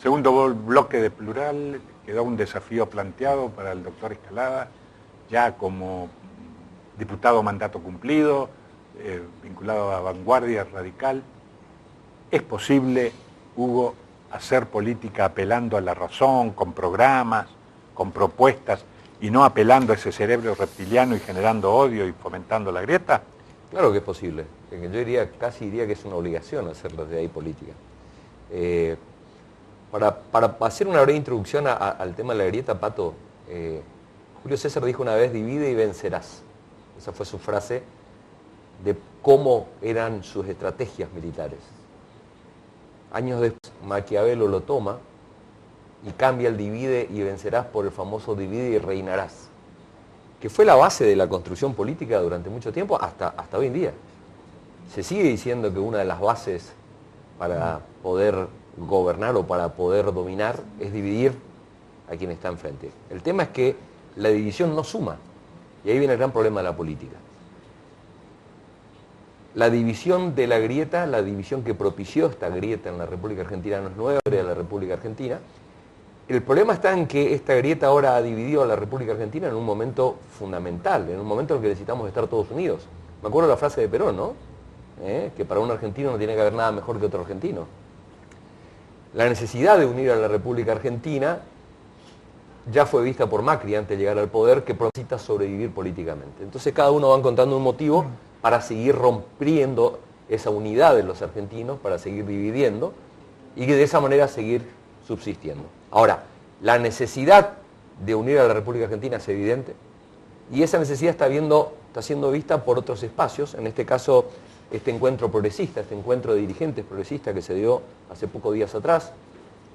segundo bloque de Plural quedó un desafío planteado para el doctor Escalada, ya como diputado mandato cumplido, vinculado a Vanguardia Radical. ¿Es posible, Hugo, hacer política apelando a la razón, con programas, con propuestas, y no apelando a ese cerebro reptiliano y generando odio y fomentando la grieta? Claro que es posible. Yo casi diría que es una obligación hacer desde ahí política. Para hacer una breve introducción al tema de la grieta, Pato, Julio César dijo una vez: divide y vencerás. Esa fue su frase de cómo eran sus estrategias militares. Años después, Maquiavelo lo toma y cambia el divide y vencerás por el famoso divide y reinarás, que fue la base de la construcción política durante mucho tiempo, hasta hoy en día. Se sigue diciendo que una de las bases para poder gobernar o para poder dominar es dividir a quien está enfrente. El tema es que la división no suma, y ahí viene el gran problema de la política. La división de la grieta, la división que propició esta grieta en la República Argentina, no es nueva de la República Argentina. El problema está en que esta grieta ahora ha dividido a la República Argentina en un momento fundamental, en un momento en el que necesitamos estar todos unidos. Me acuerdo la frase de Perón, ¿no? Que para un argentino no tiene que haber nada mejor que otro argentino. La necesidad de unir a la República Argentina ya fue vista por Macri antes de llegar al poder, que necesita sobrevivir políticamente. Entonces cada uno va encontrando un motivo para seguir rompiendo esa unidad de los argentinos, para seguir dividiendo y de esa manera seguir subsistiendo. Ahora, la necesidad de unir a la República Argentina es evidente, y esa necesidad está siendo vista por otros espacios. En este caso, este encuentro progresista, este encuentro de dirigentes progresistas que se dio hace pocos días atrás,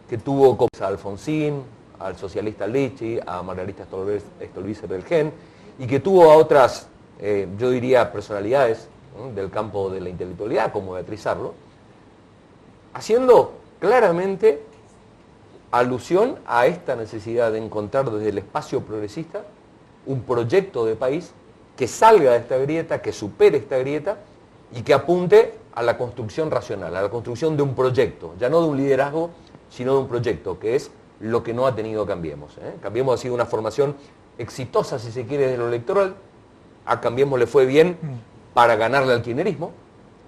que tuvo como a Alfonsín, al socialista Lichi, a Margarita Stolbizer del GEN, y que tuvo a otras, yo diría, personalidades, ¿no?, del campo de la intelectualidad, como Beatriz Arlo, haciendo claramente alusión a esta necesidad de encontrar desde el espacio progresista un proyecto de país que salga de esta grieta, que supere esta grieta y que apunte a la construcción racional, a la construcción de un proyecto, ya no de un liderazgo, sino de un proyecto, que es lo que no ha tenido Cambiemos. Cambiemos ha sido una formación exitosa, si se quiere, de lo electoral. A Cambiemos le fue bien para ganarle al kirchnerismo,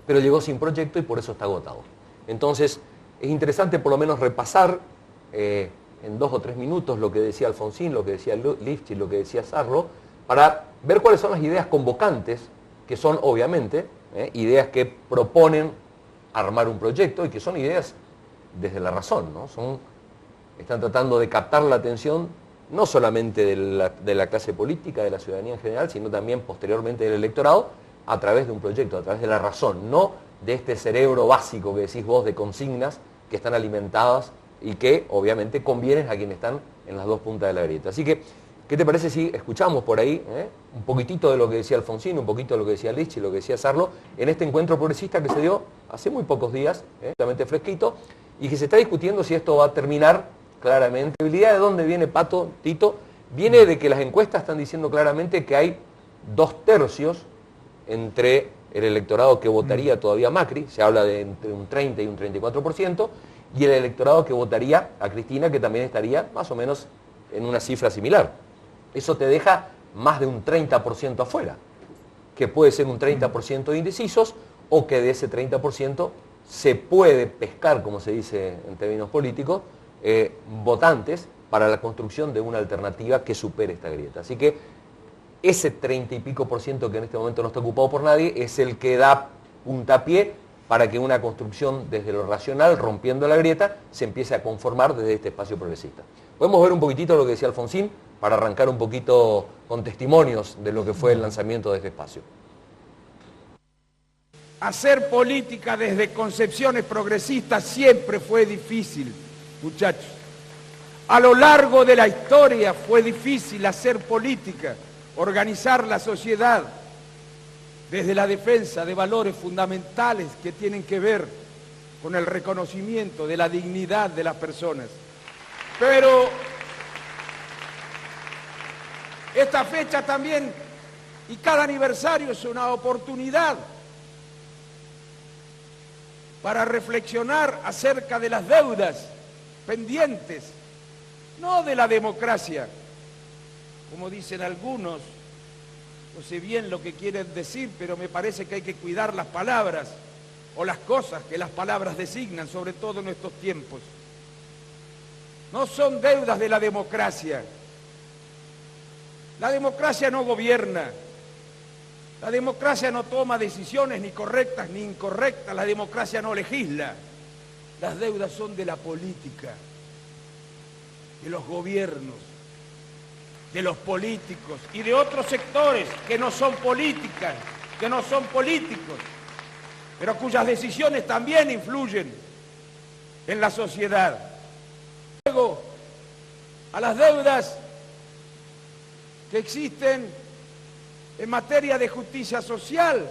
pero llegó sin proyecto y por eso está agotado. Entonces, es interesante por lo menos repasar en 2 o 3 minutos lo que decía Alfonsín, lo que decía Lifchitz, lo que decía Sarlo, para ver cuáles son las ideas convocantes, que son obviamente ideas que proponen armar un proyecto y que son ideas desde la razón, ¿no? Están tratando de captar la atención no solamente de la clase política, de la ciudadanía en general, sino también posteriormente del electorado, a través de un proyecto, a través de la razón, no de este cerebro básico que decís vos de consignas que están alimentadas y que obviamente convienen a quienes están en las dos puntas de la grieta. Así que, ¿qué te parece si escuchamos por ahí un poquitito de lo que decía Alfonsín, un poquito de lo que decía Lichi, lo que decía Sarlo, en este encuentro progresista que se dio hace muy pocos días, justamente fresquito, y que se está discutiendo si esto va a terminar claramente? ¿La habilidad de dónde viene, Pato, Tito? Viene de que las encuestas están diciendo claramente que hay 2/3 entre el electorado que votaría todavía a Macri, se habla de entre un 30 y un 34%, y el electorado que votaría a Cristina, que también estaría más o menos en una cifra similar. Eso te deja más de un 30% afuera, que puede ser un 30% de indecisos, o que de ese 30% se puede pescar, como se dice en términos políticos, votantes para la construcción de una alternativa que supere esta grieta. Así que ese 30 y pico por ciento que en este momento no está ocupado por nadie es el que da puntapié para que una construcción desde lo racional, rompiendo la grieta, se empiece a conformar desde este espacio progresista. Podemos ver un poquitito lo que decía Alfonsín para arrancar un poquito con testimonios de lo que fue el lanzamiento de este espacio. Hacer política desde concepciones progresistas siempre fue difícil, muchachos. A lo largo de la historia fue difícil hacer política, organizar la sociedad desde la defensa de valores fundamentales que tienen que ver con el reconocimiento de la dignidad de las personas. Pero esta fecha también y cada aniversario es una oportunidad para reflexionar acerca de las deudas pendientes, no de la democracia, como dicen algunos. No sé bien lo que quieren decir, pero me parece que hay que cuidar las palabras o las cosas que las palabras designan, sobre todo en estos tiempos. No son deudas de la democracia. La democracia no gobierna. La democracia no toma decisiones ni correctas ni incorrectas. La democracia no legisla. Las deudas son de la política, de los gobiernos, de los políticos y de otros sectores que no son políticas, que no son políticos, pero cuyas decisiones también influyen en la sociedad. Luego, a las deudas que existen en materia de justicia social,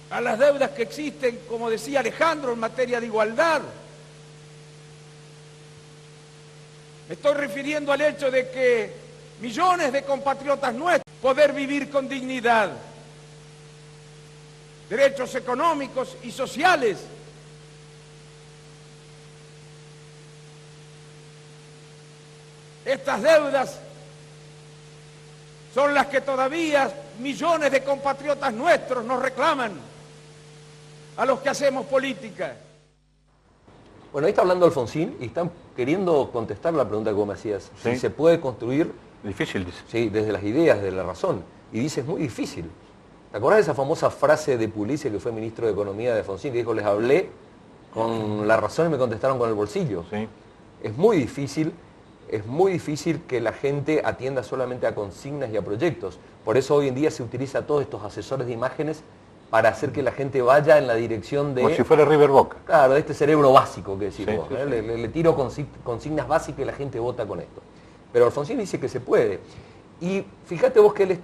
a las deudas que existen, como decía Alejandro, en materia de igualdad. Me estoy refiriendo al hecho de que millones de compatriotas nuestros poder vivir con dignidad, derechos económicos y sociales. Estas deudas son las que todavía millones de compatriotas nuestros nos reclaman a los que hacemos política. Bueno, ahí está hablando Alfonsín y están queriendo contestar la pregunta que vos me hacías. Sí. Si se puede construir... Difícil, dice. Sí, desde las ideas, desde la razón. Y dice, es muy difícil. ¿Te acordás de esa famosa frase de Pulice, que fue ministro de Economía de Alfonsín, que dijo, les hablé con la razón y me contestaron con el bolsillo? Sí. Es muy difícil que la gente atienda solamente a consignas y a proyectos. Por eso hoy en día se utiliza todos estos asesores de imágenes para hacer que la gente vaya en la dirección de... Como si fuera River Boca. Claro, de este cerebro básico que decís Sí, vos. sí, sí. Le tiro consignas básicas y la gente vota con esto. Pero Alfonsín dice que se puede. Y fíjate vos que él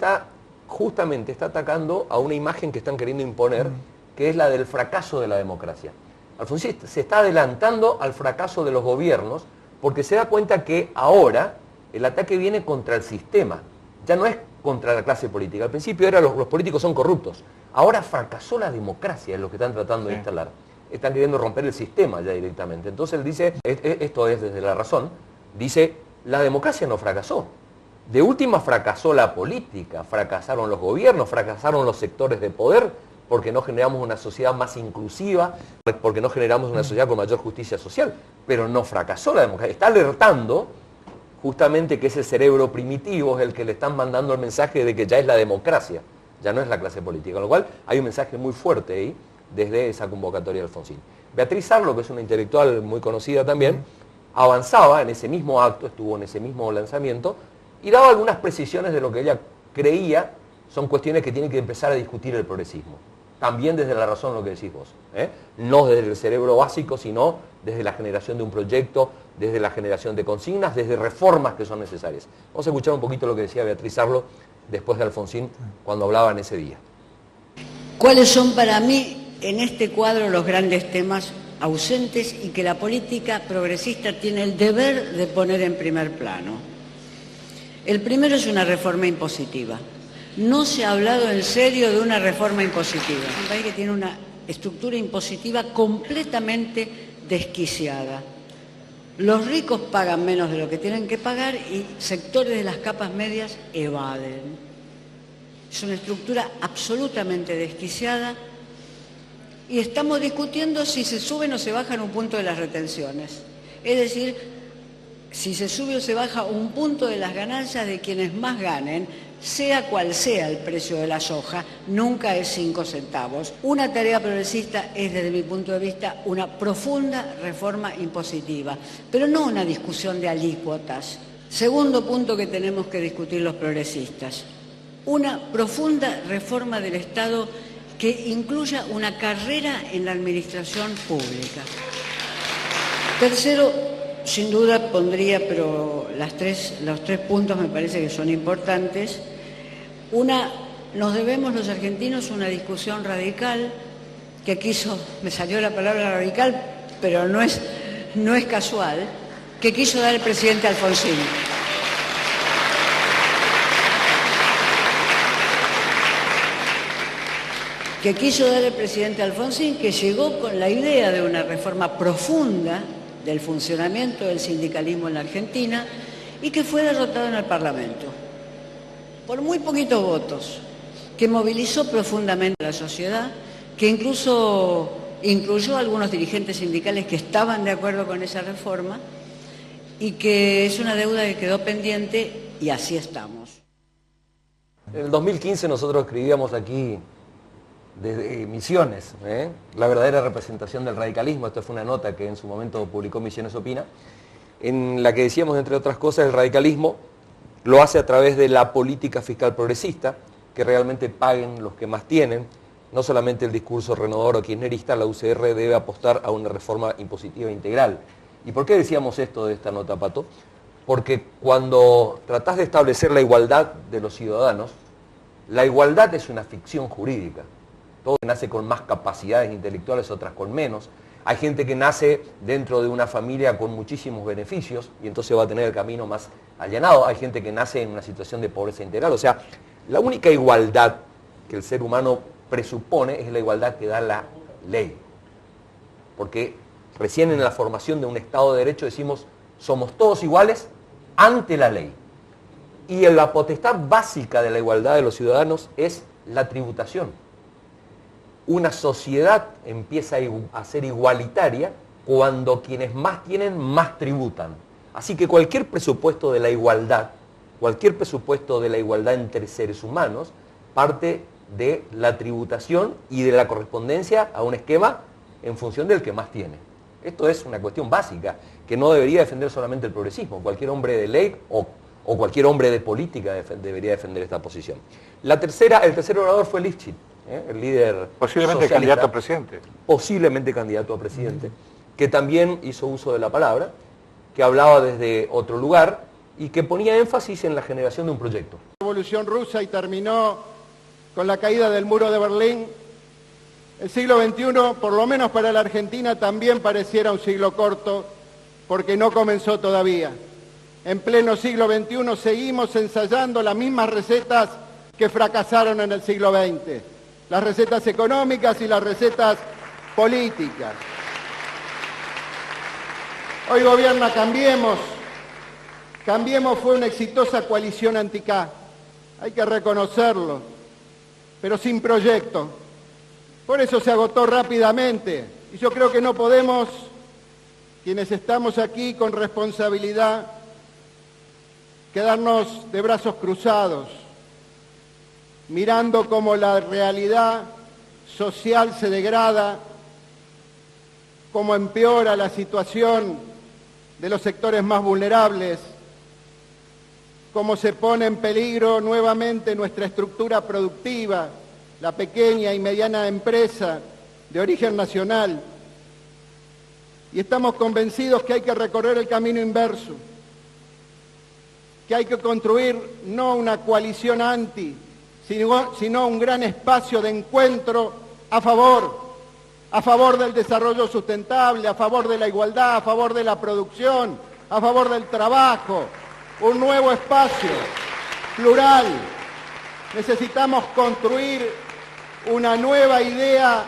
justamente está atacando a una imagen que están queriendo imponer, que es la del fracaso de la democracia. Alfonsín se está adelantando al fracaso de los gobiernos porque se da cuenta que ahora el ataque viene contra el sistema, ya no es contra la clase política. Al principio era los políticos son corruptos, ahora fracasó la democracia, es lo que están tratando de instalar. Están queriendo romper el sistema ya directamente. Entonces él dice, esto es desde la razón, dice, la democracia no fracasó. De última fracasó la política, fracasaron los gobiernos, fracasaron los sectores de poder, porque no generamos una sociedad más inclusiva, porque no generamos una sociedad con mayor justicia social, pero no fracasó la democracia. Está alertando justamente que ese cerebro primitivo es el que le están mandando el mensaje de que ya es la democracia, ya no es la clase política, con lo cual hay un mensaje muy fuerte ahí desde esa convocatoria de Alfonsín. Beatriz Arlo, que es una intelectual muy conocida también, avanzaba en ese mismo acto, estuvo en ese mismo lanzamiento, y daba algunas precisiones de lo que ella creía son cuestiones que tiene que empezar a discutir el progresismo. También desde la razón lo que decís vos. No desde el cerebro básico, sino desde la generación de un proyecto, desde la generación de consignas, desde reformas que son necesarias. Vamos a escuchar un poquito lo que decía Beatriz Arlo después de Alfonsín cuando hablaba en ese día. ¿Cuáles son para mí en este cuadro los grandes temas ausentes y que la política progresista tiene el deber de poner en primer plano? El primero es una reforma impositiva. No se ha hablado en serio de una reforma impositiva. Un país que tiene una estructura impositiva completamente desquiciada. Los ricos pagan menos de lo que tienen que pagar y sectores de las capas medias evaden. Es una estructura absolutamente desquiciada y estamos discutiendo si se suben o se bajan un punto de las retenciones. Es decir, si se sube o se baja un punto de las ganancias de quienes más ganen, sea cual sea el precio de la soja, nunca es 5 centavos. Una tarea progresista es, desde mi punto de vista, una profunda reforma impositiva, pero no una discusión de alícuotas. Segundo punto que tenemos que discutir los progresistas, una profunda reforma del Estado que incluya una carrera en la administración pública. Tercero, sin duda pondría, pero los tres puntos me parece que son importantes. Nos debemos los argentinos una discusión radical, que me salió la palabra radical, pero no es casual, que quiso dar el presidente Alfonsín. que quiso dar el presidente Alfonsín, que llegó con la idea de una reforma profunda del funcionamiento del sindicalismo en la Argentina y que fue derrotado en el Parlamento por muy poquitos votos, que movilizó profundamente a la sociedad, que incluso incluyó a algunos dirigentes sindicales que estaban de acuerdo con esa reforma y que es una deuda que quedó pendiente y así estamos. En el 2015 nosotros escribíamos aquí desde Misiones, la verdadera representación del radicalismo. Esta fue una nota que en su momento publicó Misiones Opina, en la que decíamos, entre otras cosas, el radicalismo lo hace a través de la política fiscal progresista, que realmente paguen los que más tienen. No solamente el discurso renovador o kirchnerista, la UCR debe apostar a una reforma impositiva integral. ¿Y por qué decíamos esto de esta nota, Pato? Porque cuando tratás de establecer la igualdad de los ciudadanos, la igualdad es una ficción jurídica. Todo nace con más capacidades intelectuales, otras con menos. Hay gente que nace dentro de una familia con muchísimos beneficios y entonces va a tener el camino más allanado. Hay gente que nace en una situación de pobreza integral. O sea, la única igualdad que el ser humano presupone es la igualdad que da la ley. Porque recién en la formación de un Estado de Derecho decimos, somos todos iguales ante la ley. Y la potestad básica de la igualdad de los ciudadanos es la tributación. Una sociedad empieza a ser igualitaria cuando quienes más tienen, más tributan. Así que cualquier presupuesto de la igualdad entre seres humanos, parte de la tributación y de la correspondencia a un esquema en función del que más tiene. Esto es una cuestión básica que no debería defender solamente el progresismo. Cualquier hombre de ley o cualquier hombre de política debería defender esta posición. El tercer orador fue Lifshitz, el líder posiblemente socialista, candidato a presidente. Posiblemente candidato a presidente, que también hizo uso de la palabra, que hablaba desde otro lugar y que ponía énfasis en la generación de un proyecto. La Revolución Rusa y terminó con la caída del muro de Berlín. El siglo XXI, por lo menos para la Argentina, también pareciera un siglo corto, porque no comenzó todavía. En pleno siglo XXI seguimos ensayando las mismas recetas que fracasaron en el siglo XX. Las recetas económicas y las recetas políticas. Hoy gobierna Cambiemos. Cambiemos fue una exitosa coalición anti-K. Hay que reconocerlo, pero sin proyecto. Por eso se agotó rápidamente. Y yo creo que no podemos, quienes estamos aquí con responsabilidad, quedarnos de brazos cruzados, mirando cómo la realidad social se degrada, cómo empeora la situación de los sectores más vulnerables, cómo se pone en peligro nuevamente nuestra estructura productiva, la pequeña y mediana empresa de origen nacional. Y estamos convencidos que hay que recorrer el camino inverso, que hay que construir no una coalición anti, sino un gran espacio de encuentro a favor del desarrollo sustentable, a favor de la igualdad, a favor de la producción, a favor del trabajo, un nuevo espacio plural. Necesitamos construir una nueva idea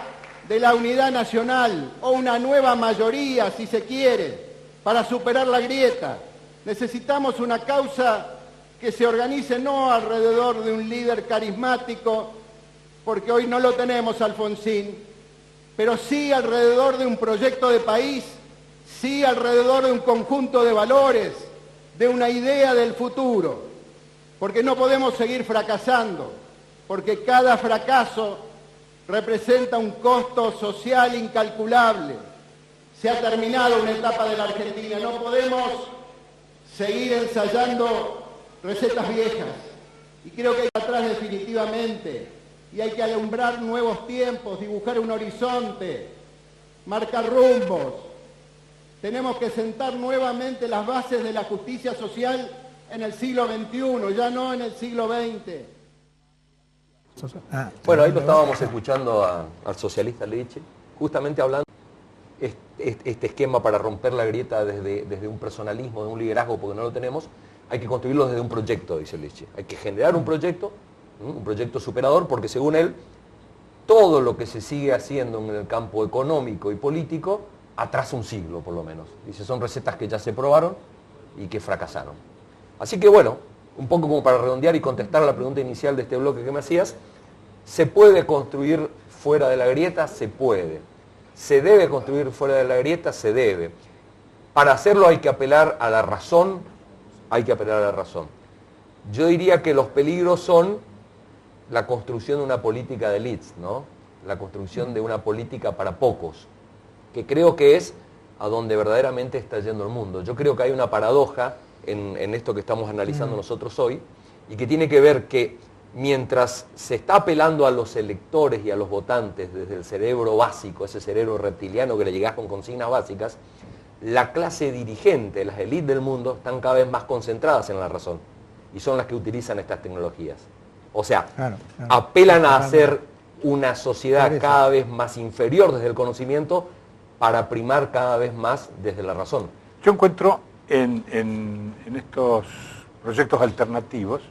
de la unidad nacional, o una nueva mayoría, si se quiere, para superar la grieta. Necesitamos una causa que se organice no alrededor de un líder carismático, porque hoy no lo tenemos, Alfonsín, pero sí alrededor de un proyecto de país, sí alrededor de un conjunto de valores, de una idea del futuro, porque no podemos seguir fracasando, porque cada fracaso representa un costo social incalculable. Se ha terminado una etapa de la Argentina, no podemos seguir ensayando recetas viejas, y creo que hay que ir atrás definitivamente, y hay que alumbrar nuevos tiempos, dibujar un horizonte, marcar rumbos. Tenemos que sentar nuevamente las bases de la justicia social en el siglo XXI, ya no en el siglo XX. Bueno, ahí lo estábamos escuchando al socialista Lifshitz, justamente hablando de este esquema para romper la grieta desde un personalismo, de un liderazgo, porque no lo tenemos. Hay que construirlo desde un proyecto, dice Lifshitz. Hay que generar un proyecto superador, porque según él, todo lo que se sigue haciendo en el campo económico y político atrasa un siglo por lo menos. Dice, son recetas que ya se probaron y que fracasaron. Así que bueno, un poco como para redondear y contestar a la pregunta inicial de este bloque que me hacías, ¿se puede construir fuera de la grieta? Se puede. ¿Se debe construir fuera de la grieta? Se debe. Para hacerlo hay que apelar a la razón, Yo diría que los peligros son la construcción de una política de elites, ¿no? La construcción de una política para pocos, que creo que es a donde verdaderamente está yendo el mundo. Yo creo que hay una paradoja en esto que estamos analizando nosotros hoy, y que tiene que ver que mientras se está apelando a los electores y a los votantes desde el cerebro básico, ese cerebro reptiliano que le llegás con consignas básicas, la clase dirigente, las élites del mundo, están cada vez más concentradas en la razón, y son las que utilizan estas tecnologías. O sea, apelan a hacer una sociedad cada vez más inferior desde el conocimiento para primar cada vez más desde la razón. Yo encuentro en estos proyectos alternativos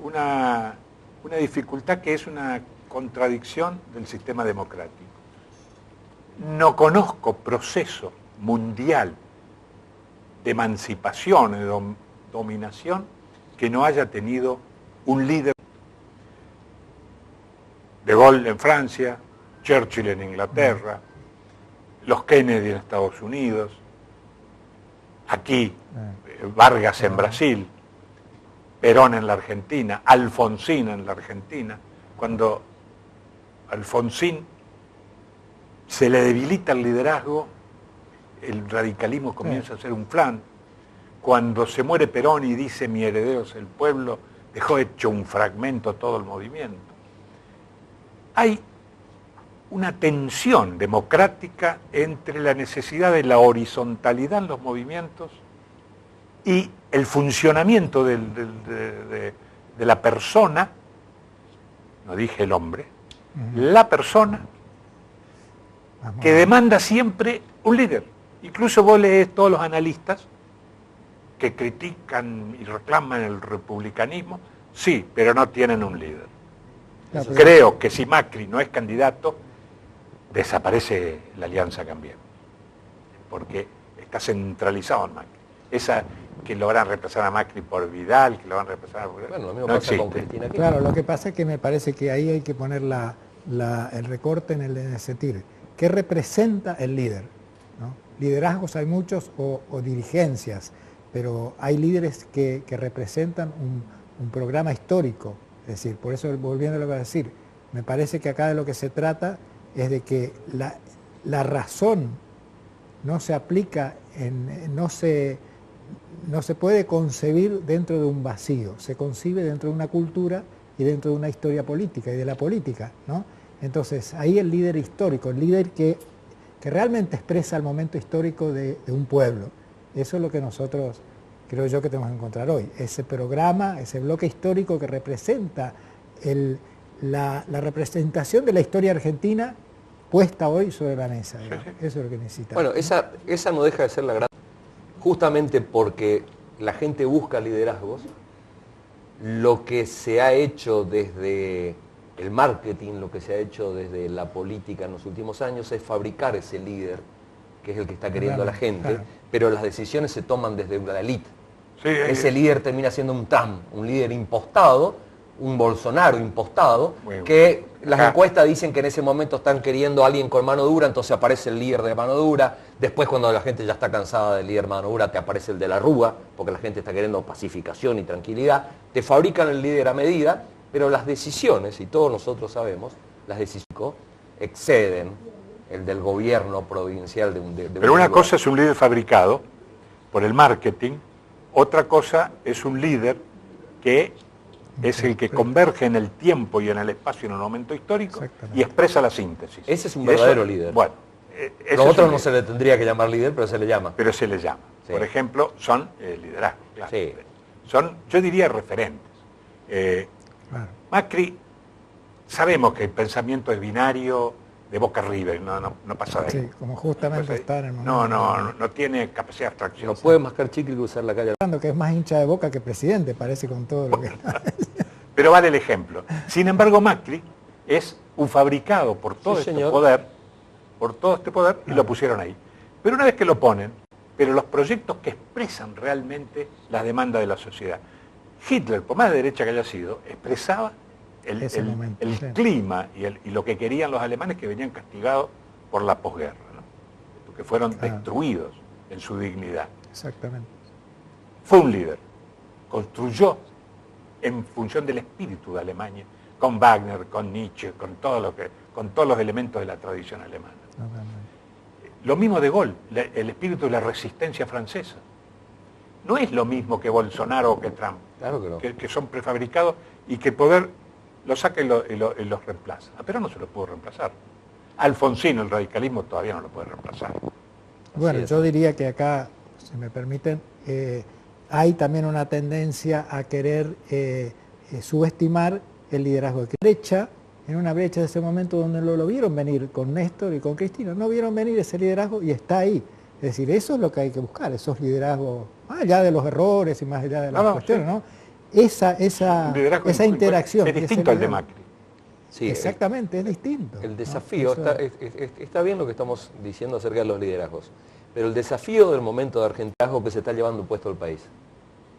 una dificultad que es una contradicción del sistema democrático. No conozco proceso mundial de emancipación, de dominación, que no haya tenido un líder. De Gaulle en Francia, Churchill en Inglaterra, los Kennedy en Estados Unidos, aquí Vargas en Brasil, Perón en la Argentina, Alfonsín en la Argentina. Cuando Alfonsín se le debilita el liderazgo, el radicalismo comienza a ser un flan. Cuando se muere Perón y dice mi heredero es el pueblo, dejó hecho un fragmento todo el movimiento. Hay una tensión democrática entre la necesidad de la horizontalidad en los movimientos y el funcionamiento de la persona, no dije el hombre, la persona que demanda siempre un líder. Incluso vos lees todos los analistas que critican y reclaman el republicanismo, sí, pero no tienen un líder. Creo que si Macri no es candidato, desaparece la Alianza Cambiemos, porque está centralizado en Macri. Esa que lo van a reemplazar a Macri por Vidal, que lo van a reemplazar por... Bueno, lo mismo pasa con Cristina. Claro, lo que pasa es que me parece que ahí hay que poner el recorte en el sentido. ¿Qué representa el líder? ¿No? Liderazgos hay muchos o dirigencias, pero hay líderes que representan un programa histórico. Es decir, por eso, volviendo a lo que voy a decir, me parece que acá de lo que se trata es de que la razón no se aplica, no se puede concebir dentro de un vacío, se concibe dentro de una cultura y dentro de una historia política y de la política, ¿no? Entonces, ahí el líder histórico, el líder que realmente expresa el momento histórico de un pueblo. Eso es lo que nosotros, creo yo, que tenemos que encontrar hoy. Ese programa, ese bloque histórico que representa la representación de la historia argentina puesta hoy sobre la mesa. Sí, sí. Eso es lo que necesitamos. Bueno, esa no deja de ser la gran... Justamente porque la gente busca liderazgos, lo que se ha hecho desde el marketing, lo que se ha hecho desde la política en los últimos años es fabricar ese líder, que es el que está queriendo a la gente, pero las decisiones se toman desde la élite. Sí, ese líder termina siendo un Trump, un líder impostado, un Bolsonaro impostado, que las encuestas dicen que en ese momento están queriendo a alguien con mano dura, entonces aparece el líder de mano dura, después cuando la gente ya está cansada del líder mano dura, te aparece el de la rúa, porque la gente está queriendo pacificación y tranquilidad, te fabrican el líder a medida, pero las decisiones, y todos nosotros sabemos, las decisiones exceden el del gobierno provincial de un Pero una cosa es un líder fabricado por el marketing, otra cosa es un líder que es el que converge en el tiempo y en el espacio en un momento histórico y expresa la síntesis. Ese es un verdadero líder. Bueno, los otros no se le tendría que llamar líder, pero se le llama. Pero se le llama. Sí. Por ejemplo, son liderazgos. Claro. Sí. Son, yo diría, referentes. Macri, sabemos que el pensamiento es binario de Boca River, no pasa de ahí. Sí, como justamente está en el momento. No tiene capacidad de abstracción. No puede mascar chicle y cruzar la calle. Que es más hincha de Boca que presidente, parece, con todo lo que... Pero vale el ejemplo. Sin embargo, Macri es un fabricado por todo Sí, este señor. poder, y lo pusieron ahí. Pero una vez que lo ponen, pero los proyectos que expresan realmente las demandas de la sociedad. Hitler, por más de derecha que haya sido, expresaba el Sí. clima y lo que querían los alemanes, que venían castigados por la posguerra, ¿no? Porque fueron destruidos en su dignidad. Exactamente. Fue un líder, construyó en función del espíritu de Alemania, con Wagner, con Nietzsche, con todos los elementos de la tradición alemana. Lo mismo de Gaulle, el espíritu de la resistencia francesa. No es lo mismo que Bolsonaro o que Trump, Claro que no. que son prefabricados y que el poder los saca y los reemplaza. A Perón no se lo pudo reemplazar. Alfonsín, el radicalismo, todavía no lo puede reemplazar. Bueno, es. yo diría que acá, si me permiten, hay también una tendencia a querer subestimar el liderazgo de derecha, en una brecha de ese momento donde lo vieron venir con Néstor y con Cristina, no vieron venir ese liderazgo y está ahí. Es decir, eso es lo que hay que buscar, esos liderazgos, más allá de los errores y más allá de las cuestiones, sí. ¿no? Esa Liderazgo interacción. es distinto al de Macri. Sí, Exactamente, es distinto. El ¿no? desafío, Eso- está bien lo que estamos diciendo acerca de los liderazgos, pero el desafío del momento de Argentina es algo que se está llevando puesto el país.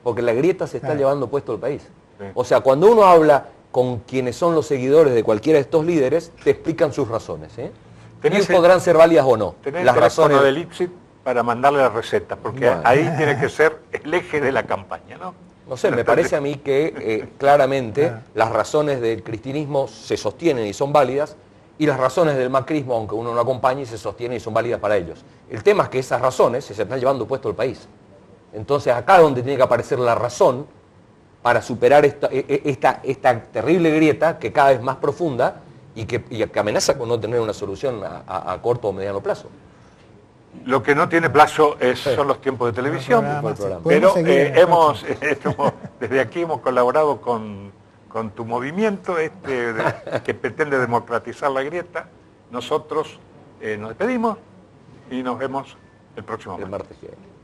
Porque la grieta se está Claro. llevando puesto el país. Sí. O sea, cuando uno habla con quienes son los seguidores de cualquiera de estos líderes, te explican sus razones. Y Tenés podrán ser válidas o no. Tener Las el teléfono razones. del IPSIT para mandarle la receta, porque Bueno. ahí tiene que ser el eje de la campaña, ¿no? No sé, me parece a mí que claramente las razones del cristinismo se sostienen y son válidas, y las razones del macrismo, aunque uno no acompañe, se sostienen y son válidas para ellos. El tema es que esas razones se están llevando puesto el país. Entonces acá es donde tiene que aparecer la razón para superar esta terrible grieta que cada vez más profunda y que amenaza con no tener una solución a corto o mediano plazo. Lo que no tiene plazo son los tiempos de televisión, programa, sí. pero Podemos seguir en el desde aquí hemos colaborado con tu movimiento que pretende democratizar la grieta. Nosotros nos despedimos y nos vemos el próximo El martes. martes que viene.